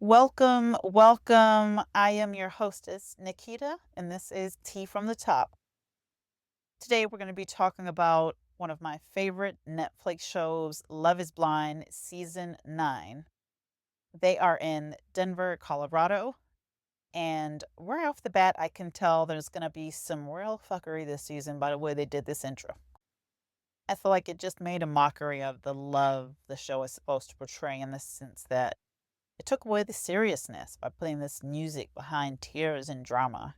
Welcome, welcome. I am your hostess, Nikita, and this is Tea from the Top. Today, we're going to be talking about one of my favorite Netflix shows, Love is Blind, Season 9. They are in Denver, Colorado, and right off the bat, I can tell there's going to be some real fuckery this season by the way they did this intro. I feel like it just made a mockery of the love the show is supposed to portray in the sense that it took away the seriousness by putting this music behind tears and drama.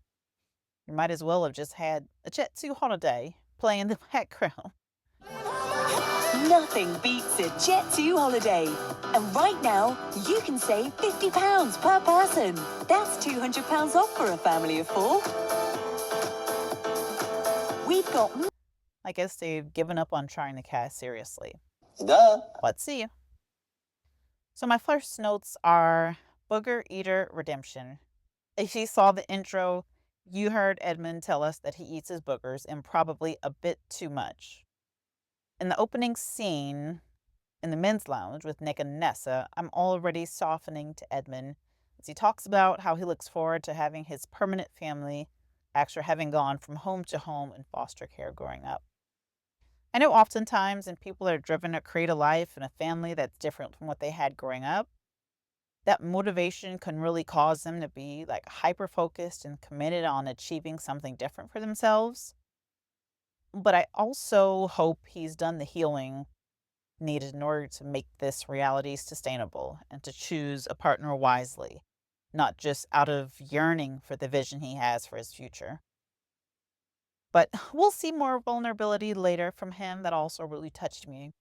You might as well have just had a Jet 2 holiday playing in the background. Nothing beats a Jet2 holiday. And right now, you can save £50 per person. That's £200 off for a family of four. We've got... I guess they've given up on trying to cast seriously. Duh. Let's see. So my first notes are Booger Eater Redemption. If you saw the intro, you heard Edmond tell us that he eats his boogers and probably a bit too much. In the opening scene in the men's lounge with Nick and Nessa, I'm already softening to Edmond as he talks about how he looks forward to having his permanent family after having gone from home to home in foster care growing up. I know oftentimes when people are driven to create a life and a family that's different from what they had growing up, that motivation can really cause them to be like hyper focused and committed on achieving something different for themselves. But I also hope he's done the healing needed in order to make this reality sustainable and to choose a partner wisely, not just out of yearning for the vision he has for his future. But we'll see more vulnerability later from him that also really touched me.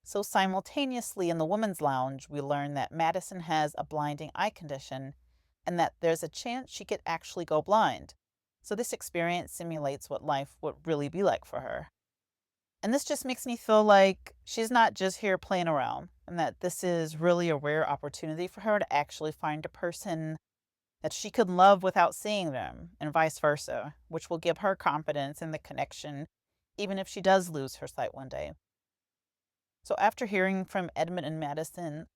So simultaneously in the women's lounge, we learn that Madison has a blinding eye condition and that there's a chance she could actually go blind. So this experience simulates what life would really be like for her. And this just makes me feel like she's not just here playing around and that this is really a rare opportunity for her to actually find a person that she could love without seeing them, and vice versa, which will give her confidence in the connection, even if she does lose her sight one day. So after hearing from Edmond and Madison,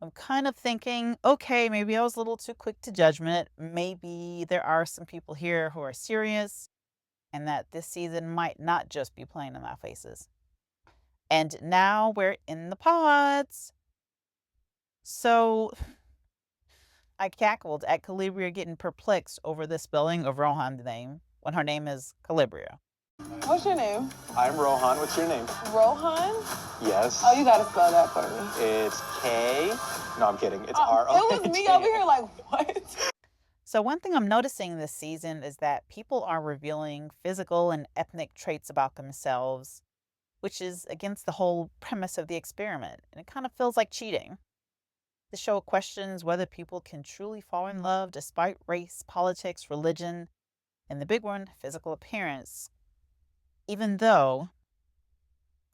I'm kind of thinking, okay, maybe I was a little too quick to judgment. Maybe there are some people here who are serious, and that this season might not just be playing in our faces. And now we're in the pods. So I cackled at Kalybriah getting perplexed over the spelling of Rohan's name when her name is Kalybriah. What's your name? I'm Rohan. What's your name? Rohan? Yes. Oh, you gotta spell that for me. It's K. No, I'm kidding. It's Oh, R-O-N-T. it was me over here like, what? So one thing I'm noticing this season is that people are revealing physical and ethnic traits about themselves, which is against the whole premise of the experiment, and it kind of feels like cheating. The show questions whether people can truly fall in love despite race, politics, religion, and the big one, physical appearance. Even though,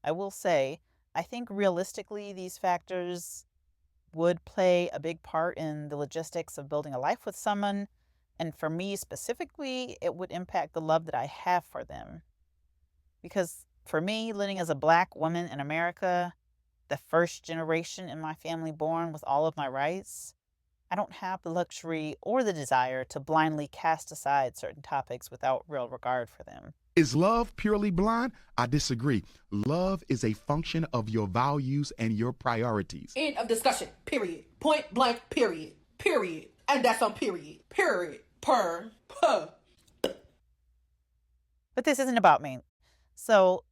I will say, I think realistically these factors would play a big part in the logistics of building a life with someone, and for me specifically, it would impact the love that I have for them. Because for me, living as a Black woman in America, the first generation in my family born with all of my rights, I don't have the luxury or the desire to blindly cast aside certain topics without real regard for them. Is love purely blind? I disagree. Love is a function of your values and your priorities. End of discussion. Period. Point blank. Period. Period. And that's on period. Period. Per. But this isn't about me. So,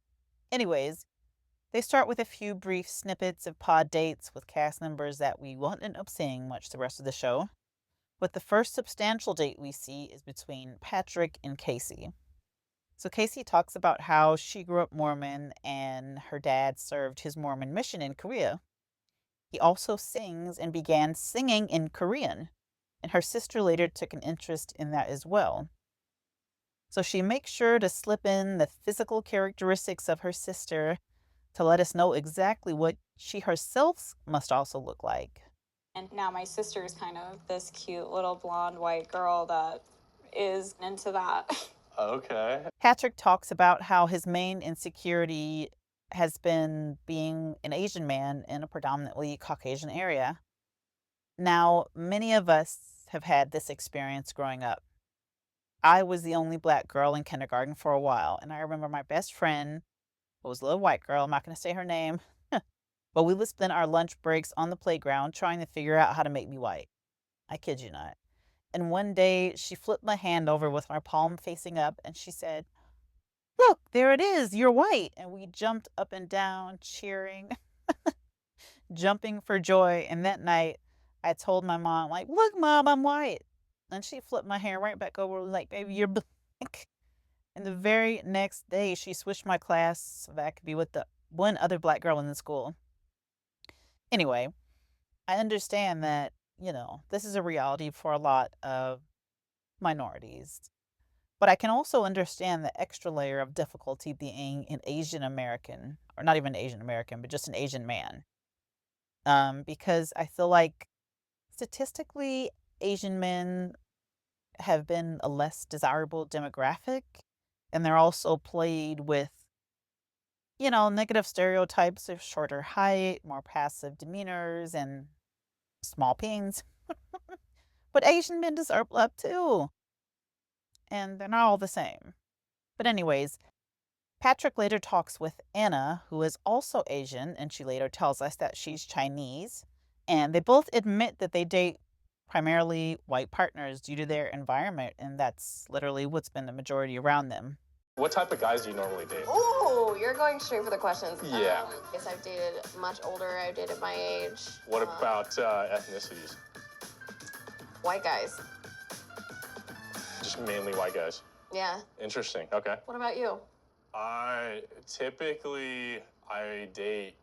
anyways, they start with a few brief snippets of pod dates with cast members that we won't end up seeing much the rest of the show. But the first substantial date we see is between Patrick and Kacie. So Kacie talks about how she grew up Mormon and her dad served his Mormon mission in Korea. He also sings and began singing in Korean, and her sister later took an interest in that as well. So she makes sure to slip in the physical characteristics of her sister to let us know exactly what she herself must also look like. And now my sister is kind of this cute little blonde white girl that is into that. Okay. Patrick talks about how his main insecurity has been being an Asian man in a predominantly Caucasian area. Now, many of us have had this experience growing up. I was the only black girl in kindergarten for a while, and I remember my best friend, who was a little white girl, I'm not going to say her name, but we would spend our lunch breaks on the playground trying to figure out how to make me white. I kid you not. And one day she flipped my hand over with my palm facing up and she said, "Look, there it is, you're white." And we jumped up and down, cheering, jumping for joy. And that night I told my mom, like, "Look, Mom, I'm white." And she flipped my hair right back over, like, "Baby, you're black." And the very next day she switched my class so that I could be with the one other black girl in the school. Anyway, I understand that, this is a reality for a lot of minorities. But I can also understand the extra layer of difficulty being an Asian American, or not even Asian American, but just an Asian man. Because I feel like statistically, Asian men have been a less desirable demographic, and they're also played with, negative stereotypes of shorter height, more passive demeanors, and small peens. But Asian men deserve love too, and they're not all the same. But anyways, Patrick later talks with Anna, who is also Asian, and she later tells us that she's Chinese. And they both admit that they date primarily white partners due to their environment, and that's literally what's been the majority around them. What type of guys do you normally date? Ooh, you're going straight for the questions. Yeah. Yes, I've dated much older. I've dated my age. What about ethnicities? White guys. Just mainly white guys. Yeah. Interesting. Okay. What about you? I date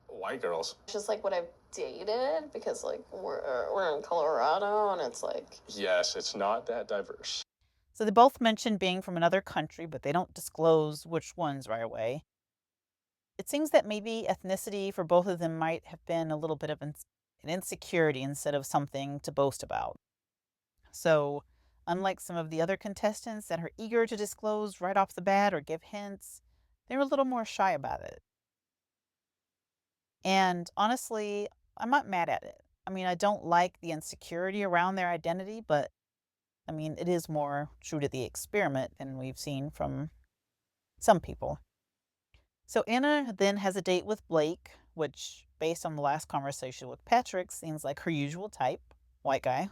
white girls. It's just like what I've dated because like we're in Colorado and it's like Yes, it's not that diverse. So they both mention being from another country, but they don't disclose which ones right away. It seems that maybe ethnicity for both of them might have been a little bit of an insecurity instead of something to boast about. So, unlike some of the other contestants that are eager to disclose right off the bat or give hints, they're a little more shy about it. And honestly, I'm not mad at it. I mean, I don't like the insecurity around their identity, but I mean, it is more true to the experiment than we've seen from some people. So Anna then has a date with Blake, which, based on the last conversation with Patrick, seems like her usual type, white guy.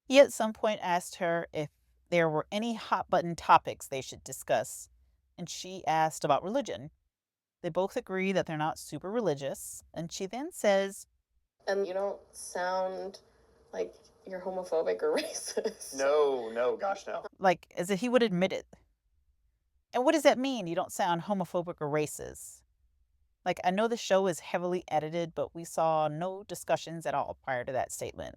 He at some point asked her if there were any hot button topics they should discuss, and she asked about religion. They both agree that they're not super religious, and she then says, and you don't sound like you're homophobic or racist. No, gosh, no. like, as if he would admit it. And what does that mean? You don't sound homophobic or racist? Like, I know the show is heavily edited, but we saw no discussions at all prior to that statement.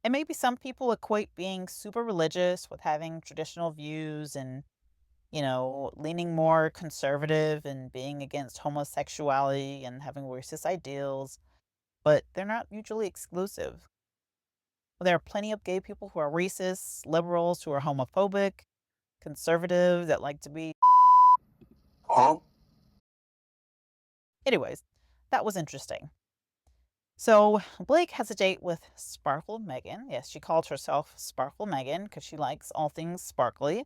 And maybe some people equate being super religious with having traditional views and, leaning more conservative and being against homosexuality and having racist ideals, but they're not mutually exclusive. There are plenty of gay people who are racist, liberals who are homophobic, conservative that like to be. Huh? Anyways, that was interesting. So Blake has a date with Sparkle Megan. Yes, she calls herself Sparkle Megan because she likes all things sparkly.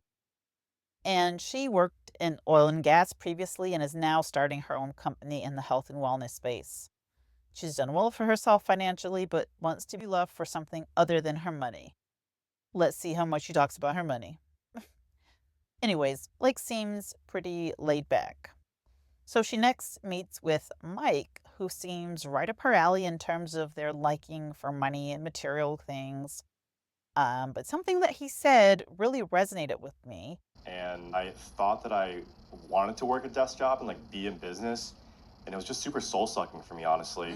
And she worked in oil and gas previously and is now starting her own company in the health and wellness space. She's done well for herself financially, but wants to be loved for something other than her money. Let's see how much she talks about her money. Anyways, Blake seems pretty laid back. So she next meets with Mike, who seems right up her alley in terms of their liking for money and material things. But something that he said really resonated with me. And I thought that I wanted to work a desk job and like be in business. And it was just super soul sucking for me, honestly.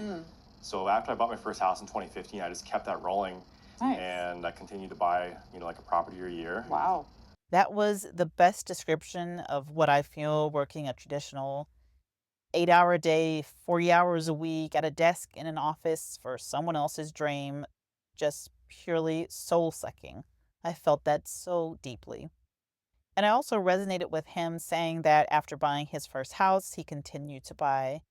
So after I bought my first house in 2015, I just kept that rolling. Nice. And I continued to buy, like a property a year. Wow. That was the best description of what I feel working a traditional 8-hour day, 40 hours a week at a desk in an office for someone else's dream. Just purely soul sucking. I felt that so deeply. And I also resonated with him saying that after buying his first house, he continued to buy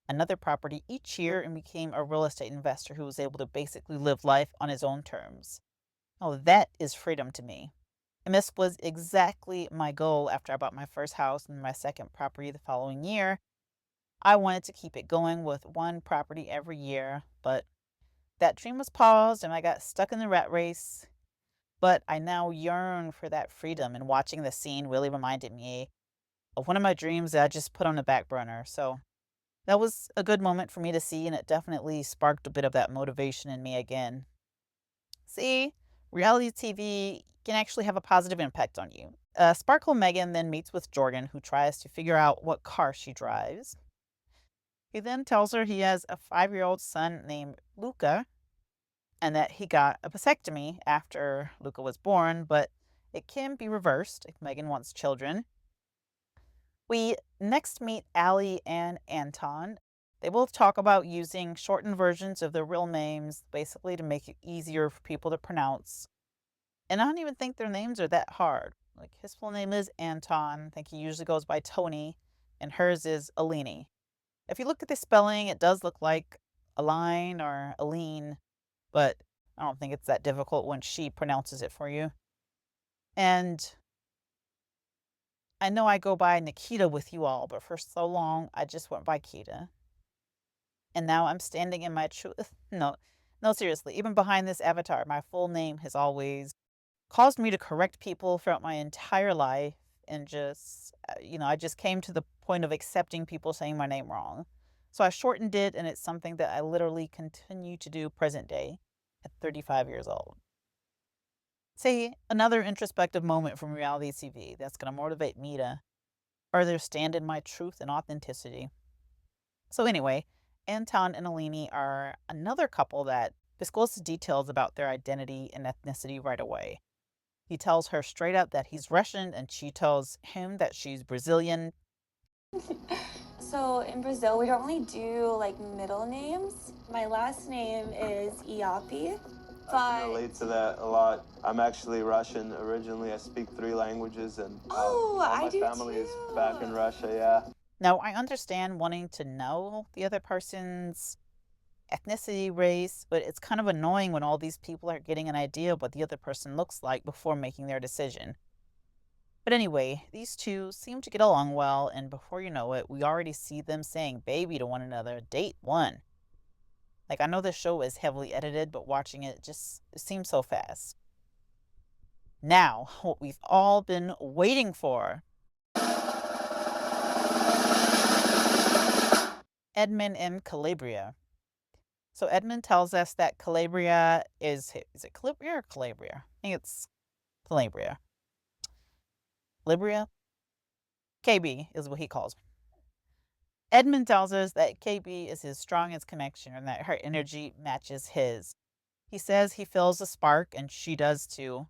another property each year and became a real estate investor who was able to basically live life on his own terms. Oh, that is freedom to me. And this was exactly my goal after I bought my first house and my second property the following year. I wanted to keep it going with one property every year, but that dream was paused and I got stuck in the rat race. But I now yearn for that freedom, and watching the scene really reminded me of one of my dreams that I just put on the back burner. So that was a good moment for me to see, and it definitely sparked a bit of that motivation in me again. See, reality TV can actually have a positive impact on you. Sparkle Megan then meets with Jordan, who tries to figure out what car she drives. He then tells her he has a 5-year-old son named Luca and that he got a vasectomy after Luca was born, but it can be reversed if Megan wants children. We next meet Aline and Anton. They both talk about using shortened versions of their real names, basically to make it easier for people to pronounce. And I don't even think their names are that hard. Like, his full name is Anton. I think he usually goes by Tony, and hers is Aline. If you look at the spelling, it does look like Aline or Aline, but I don't think it's that difficult when she pronounces it for you. And I know I go by Nikita with you all, but for so long I just went by Kita. And now I'm standing in my truth. No, seriously, even behind this avatar, my full name has always caused me to correct people throughout my entire life. And just, I just came to the point of accepting people saying my name wrong. So I shortened it, and it's something that I literally continue to do present day at 35 years old. See, another introspective moment from reality TV that's going to motivate me to further stand in my truth and authenticity. So anyway, Anton and Aline are another couple that discloses details about their identity and ethnicity right away. He tells her straight up that he's Russian, and she tells him that she's Brazilian. So in Brazil, we don't really do like middle names. My last name is Iapi. I can relate to that a lot. I'm actually Russian originally. I speak 3 languages, and all my family is back in Russia, yeah. Now, I understand wanting to know the other person's ethnicity, race, but it's kind of annoying when all these people are getting an idea of what the other person looks like before making their decision. But anyway, these two seem to get along well, and before you know it, we already see them saying baby to one another, date 1. Like, I know this show is heavily edited, but watching it seems so fast. Now, what we've all been waiting for. Edmond and Kalybriah. So Edmond tells us that Kalybriah is it Kalybriah or Calabria? I think it's Kalybriah. Calabria? KB is what he calls her. Edmond tells us that KB is his strongest connection and that her energy matches his. He says he feels a spark, and she does too.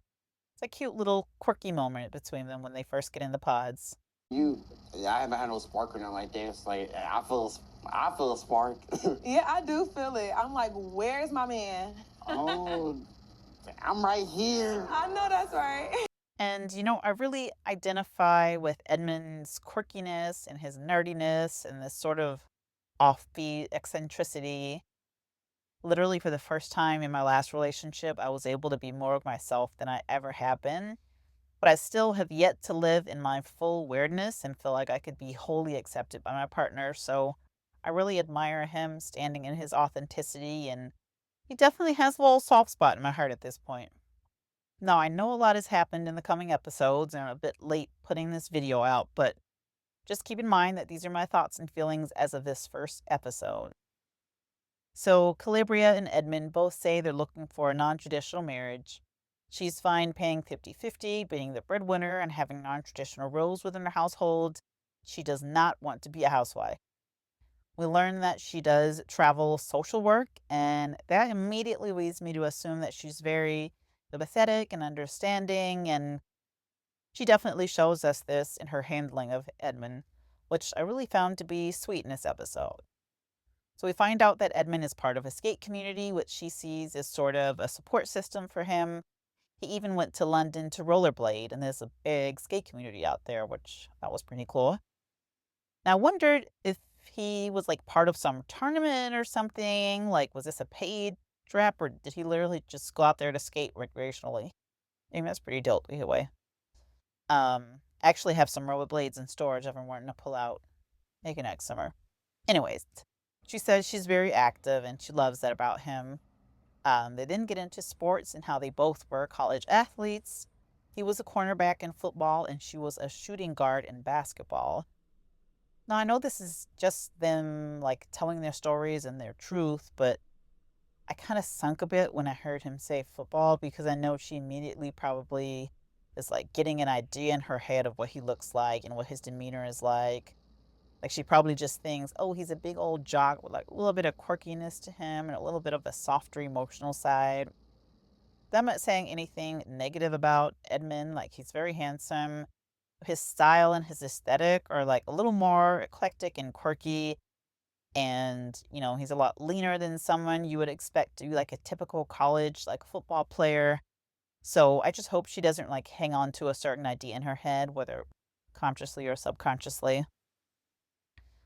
It's a cute little quirky moment between them when they first get in the pods. I haven't had no spark or nothing like that. It's like, I feel a spark. Yeah, I do feel it. I'm like, where's my man? Oh, I'm right here. I know that's right. And, I really identify with Edmund's quirkiness and his nerdiness and this sort of offbeat eccentricity. Literally, for the first time in my last relationship, I was able to be more of myself than I ever have been. But I still have yet to live in my full weirdness and feel like I could be wholly accepted by my partner. So I really admire him standing in his authenticity, and he definitely has a little soft spot in my heart at this point. Now, I know a lot has happened in the coming episodes, and I'm a bit late putting this video out, but just keep in mind that these are my thoughts and feelings as of this first episode. So, Kalybriah and Edmond both say they're looking for a non-traditional marriage. She's fine paying 50-50, being the breadwinner, and having non-traditional roles within her household. She does not want to be a housewife. We learn that she does travel social work, and that immediately leads me to assume that she's very empathetic and understanding, and she definitely shows us this in her handling of Edmond, which I really found to be sweet in this episode. So we find out that Edmond is part of a skate community, which she sees as sort of a support system for him. He even went to London to rollerblade, and there's a big skate community out there, which that was pretty cool. Now, I wondered if he was like part of some tournament or something. Like, was this a paid rep or did he literally just go out there to skate recreationally? I mean, that's pretty dope either way. I actually have some rollerblades in storage I've been wanting to pull out maybe next summer. Anyways, she says she's very active and she loves that about him. They didn't get into sports and how they both were college athletes. He was a cornerback in football and she was a shooting guard in basketball. Now, I know this is just them like telling their stories and their truth, but I kind of sunk a bit when I heard him say football because I know she immediately probably is like getting an idea in her head of what he looks like and what his demeanor is like. Like she probably just thinks, oh, he's a big old jock with like a little bit of quirkiness to him and a little bit of a softer emotional side. I'm not saying anything negative about Edmond. Like he's very handsome. His style and his aesthetic are like a little more eclectic and quirky. And, he's a lot leaner than someone you would expect to be like a typical college like football player. So I just hope she doesn't like hang on to a certain idea in her head, whether consciously or subconsciously.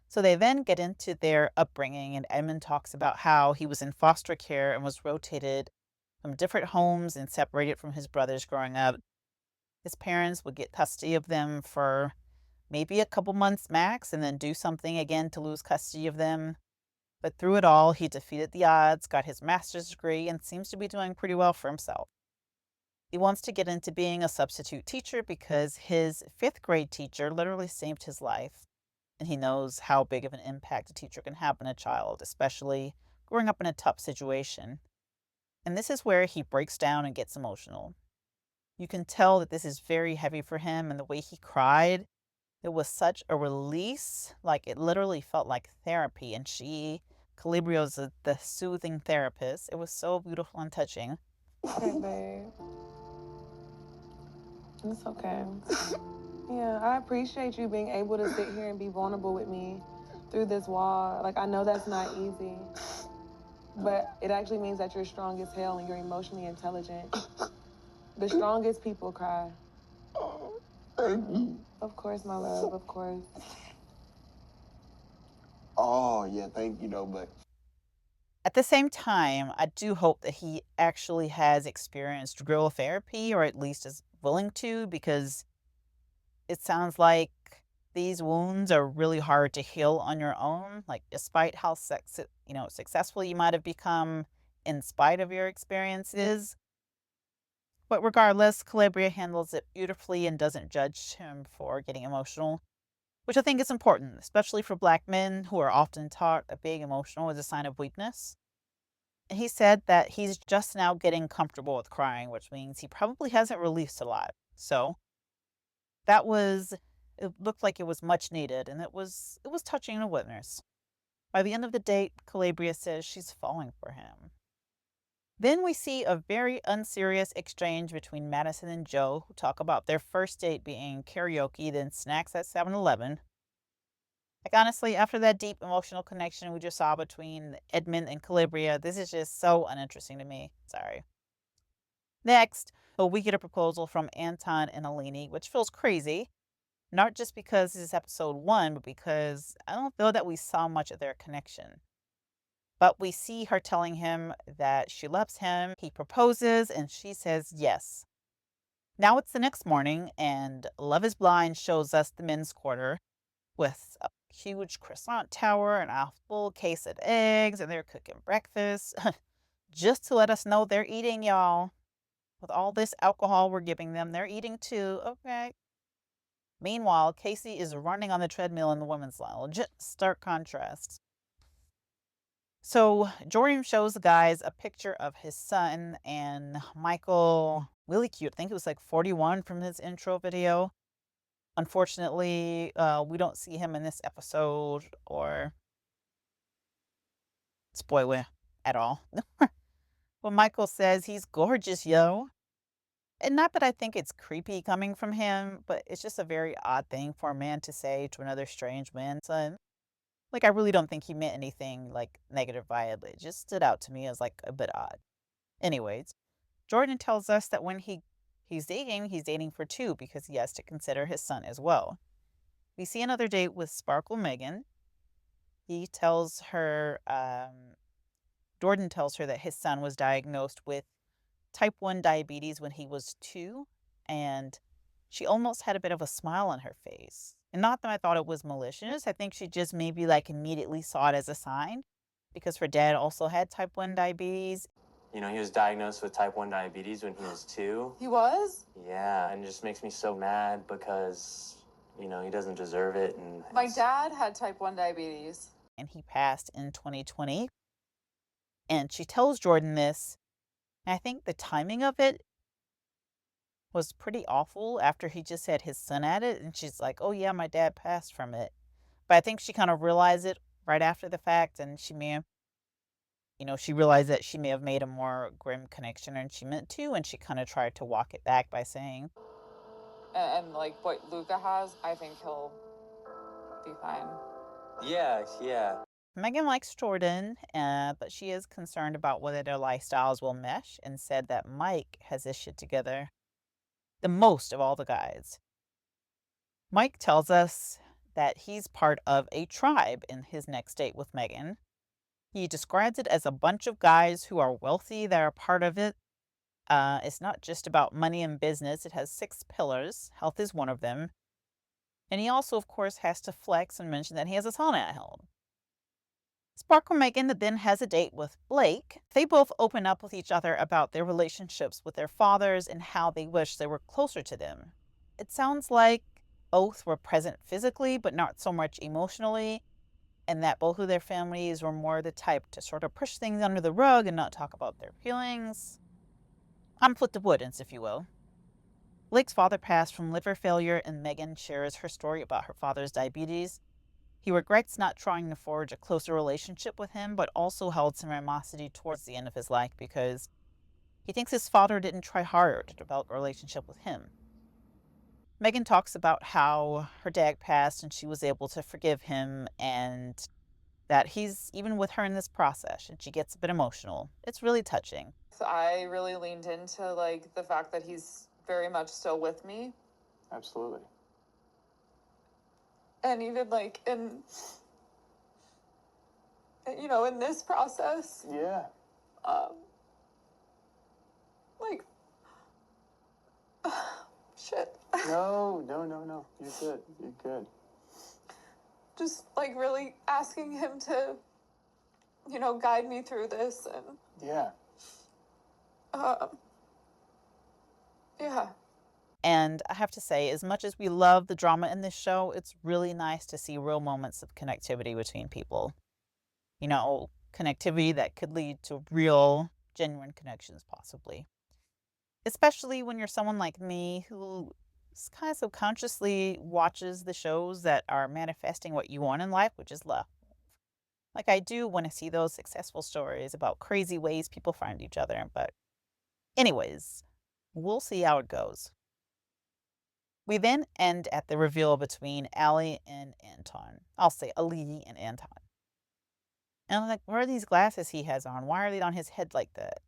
So they then get into their upbringing, and Edmund talks about how he was in foster care and was rotated from different homes and separated from his brothers growing up. His parents would get custody of them for maybe a couple months max and then do something again to lose custody of them. But through it all, he defeated the odds, got his master's degree, and seems to be doing pretty well for himself. He wants to get into being a substitute teacher because his fifth grade teacher literally saved his life. And he knows how big of an impact a teacher can have on a child, especially growing up in a tough situation. And this is where he breaks down and gets emotional. You can tell that this is very heavy for him, and the way he cried, it was such a release. Like it literally felt like therapy. And Kalybriah, was the soothing therapist. It was so beautiful and touching. Okay, babe. It's okay. Yeah, I appreciate you being able to sit here and be vulnerable with me through this wall. Like, I know that's not easy, but it actually means that you're strong as hell and you're emotionally intelligent. The strongest people cry. Thank you. Of course, my love, of course. Oh, yeah, thank you, though, but... At the same time, I do hope that he actually has experienced real therapy, or at least is willing to, because it sounds like these wounds are really hard to heal on your own. Like, despite how successful you might have become in spite of your experiences. But regardless, Kalybriah handles it beautifully and doesn't judge him for getting emotional, which I think is important, especially for Black men who are often taught that being emotional is a sign of weakness. And he said that he's just now getting comfortable with crying, which means he probably hasn't released a lot. So it looked like it was much needed, and it was touching to witness. By the end of the date, Kalybriah says she's falling for him. Then we see a very unserious exchange between Madison and Joe, who talk about their first date being karaoke, then snacks at 7-Eleven. Like, honestly, after that deep emotional connection we just saw between Edmond and Kalybriah, this is just so uninteresting to me. Sorry. Next, we get a proposal from Anton and Aline, which feels crazy. Not just because this is episode 1, but because I don't feel that we saw much of their connection. But we see her telling him that she loves him. He proposes, and she says yes. Now it's the next morning, and Love is Blind shows us the men's quarter with a huge croissant tower and a full case of eggs, and they're cooking breakfast just to let us know they're eating, y'all. With all this alcohol we're giving them, they're eating too. Okay. Meanwhile, Kacie is running on the treadmill in the women's lounge. Stark contrast. So Jordan shows the guys a picture of his son and Michael, really cute. I think it was like 41 from his intro video. Unfortunately, we don't see him in this episode or spoiler at all. Well, Michael says he's gorgeous, yo. And not that I think it's creepy coming from him, but it's just a very odd thing for a man to say to another strange man's son. Like, I really don't think he meant anything, like, negative by it. It just stood out to me as, like, a bit odd. Anyways, Jordan tells us that when he's dating for 2 because he has to consider his son as well. We see another date with Sparkle Megan. He tells her, Jordan tells her that his son was diagnosed with type 1 diabetes when he was 2, and she almost had a bit of a smile on her face. And not that I thought it was malicious, I think she just maybe like immediately saw it as a sign because her dad also had type 1 diabetes. You know, he was diagnosed with type 1 diabetes when he was 2. He was? Yeah, and it just makes me so mad because, you know, he doesn't deserve it. And My dad had type 1 diabetes. And he passed in 2020. And she tells Jordan this, and I think the timing of it was pretty awful after he just had his son at it, and she's like, "Oh yeah, my dad passed from it." But I think she kind of realized it right after the fact, and she may have, she realized that she may have made a more grim connection, and she meant to, and she kind of tried to walk it back by saying, And like what Luca has, I think he'll be fine. Yeah. Megan likes Jordan, but she is concerned about whether their lifestyles will mesh, and said that Mike has this shit together the most of all the guys. Mike tells us that he's part of a tribe in his next date with Megan. He describes it as a bunch of guys who are wealthy that are part of it. It's not just about money and business. It has 6 pillars. Health is one of them. And he also, of course, has to flex and mention that he has a sauna at home. Sparkle Megan then has a date with Blake. They both open up with each other about their relationships with their fathers and how they wish they were closer to them. It sounds like both were present physically, but not so much emotionally, and that both of their families were more the type to sort of push things under the rug and not talk about their feelings. Conflict avoidance, if you will. Blake's father passed from liver failure, and Megan shares her story about her father's diabetes. He regrets not trying to forge a closer relationship with him, but also held some animosity towards the end of his life because he thinks his father didn't try harder to develop a relationship with him. Megan talks about how her dad passed and she was able to forgive him, and that he's even with her in this process, and she gets a bit emotional. It's really touching. I really leaned into like the fact that he's very much still with me. Absolutely. And even like in this process. Yeah. Like shit. No. You're good. Just like really asking him to, guide me through this and Yeah. Yeah. And I have to say, as much as we love the drama in this show, it's really nice to see real moments of connectivity between people. Connectivity that could lead to real, genuine connections, possibly. Especially when you're someone like me who kind of subconsciously watches the shows that are manifesting what you want in life, which is love. Like, I do want to see those successful stories about crazy ways people find each other. But anyways, we'll see how it goes. We then end at the reveal between Aline and Anton. I'll say Aline and Anton. And I'm like, where are these glasses he has on? Why are they on his head like that?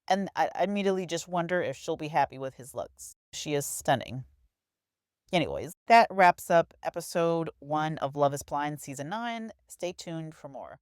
And I immediately just wonder if she'll be happy with his looks. She is stunning. Anyways, that wraps up episode 1 of Love is Blind Season 9. Stay tuned for more.